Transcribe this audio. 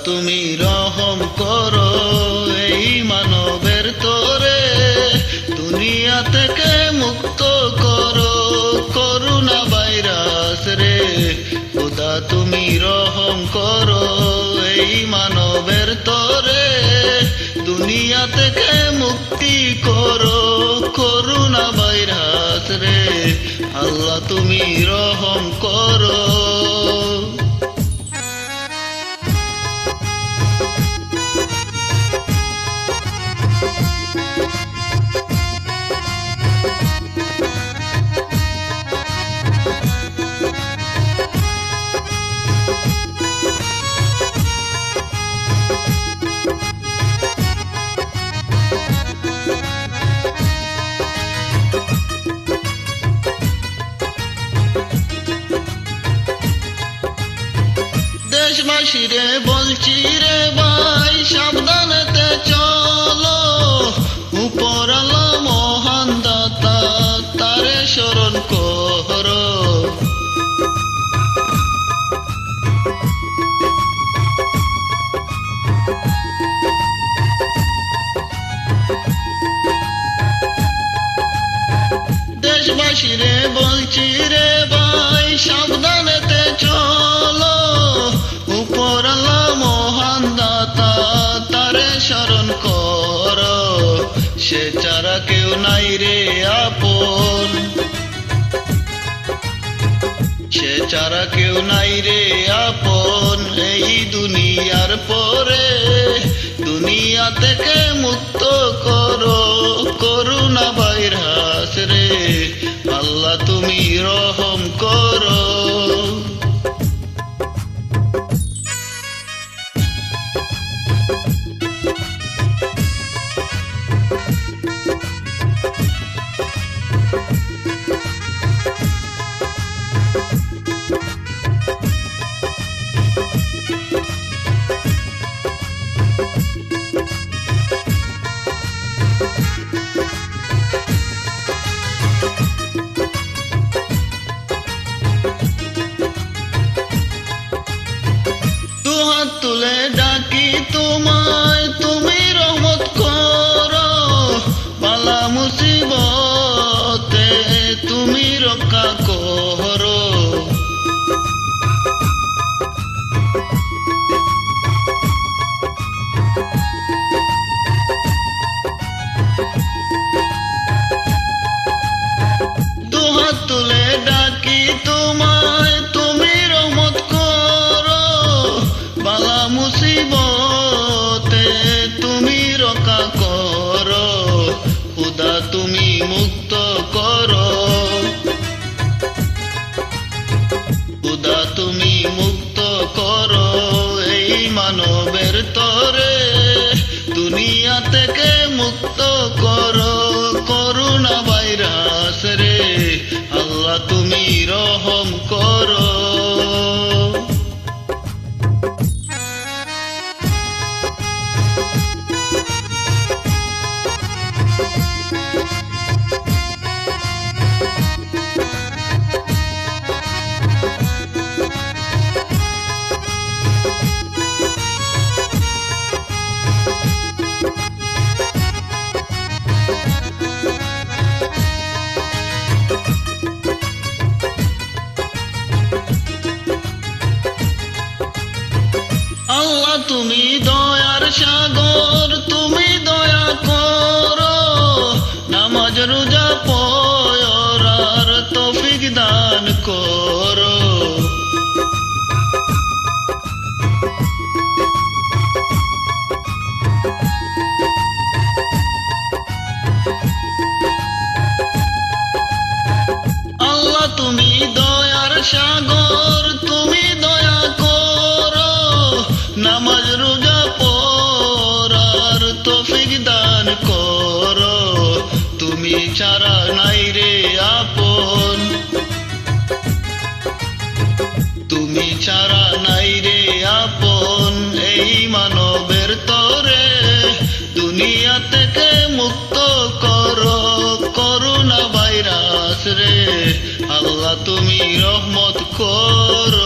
তুমি রহম করো এই মানবের তোরে, দুনিয়া থেকে মুক্ত করো করোনা ভাইরাস রে। খোদা তুমি রহম করো এই মানবের তোরে, দুনিয়া থেকে মুক্তি করো করোনা ভাইরাস রে। আল্লাহ তুমি রহম করো। দেশবাসীরে বলছি রে ভাই, সাবধানেতে চলো, উপর আল্লাহ মহান দাতা তারে স্মরণ করো। দেশবাসীরে বলছি রে ভাই, সাবধানেতে চলো, উপর আল্লাহ মহান দাতা তারে স্মরণ করো। সে ছাড়া কেউ নাই রে আপন, সে ছাড়া কেউ নাই রে আপন এই দুনিয়ার পরে। দুনিয়া থেকে মুক্ত করো করোনা ভাইরাস রে। আল্লাহ তুমি রহম করো। দুহাত তুলে ডাকি তোমায়, তুমি রহমত করো, বালা মুসিবতে তুমি রক্ষা করো। দুহাত তুলে ডাকি তোমায়, তুমি রহমত করো, বালা মুসিবতে তুমি রক্ষা করো। খোদা তুমি মুক্ত করো, খোদা তুমি মুক্ত করো এই মানবের তরে। দুনিয়া থেকে মুক্ত করো করোনা ভাইরাস রে। আল্লাহ তুমি রহম করো। আল্লাহ তুমি দয়ার সাগর, তুমি দয়া করো, নামাজ রোজা পড়ার তৌফিক দান করো। আল্লাহ তুমি দয়ার সাগর, তুমি দয়া করো, নামাজ রোজা পড়ার তৌফিক দান করো। তুমি ছাড়া নাই রে আপন, তুমি ছাড়া নাই রে আপন এই মানবের তরে। দুনিয়া থেকে মুক্ত করো করোনা ভাইরাস রে। আল্লাহ তুমি রহমত করো।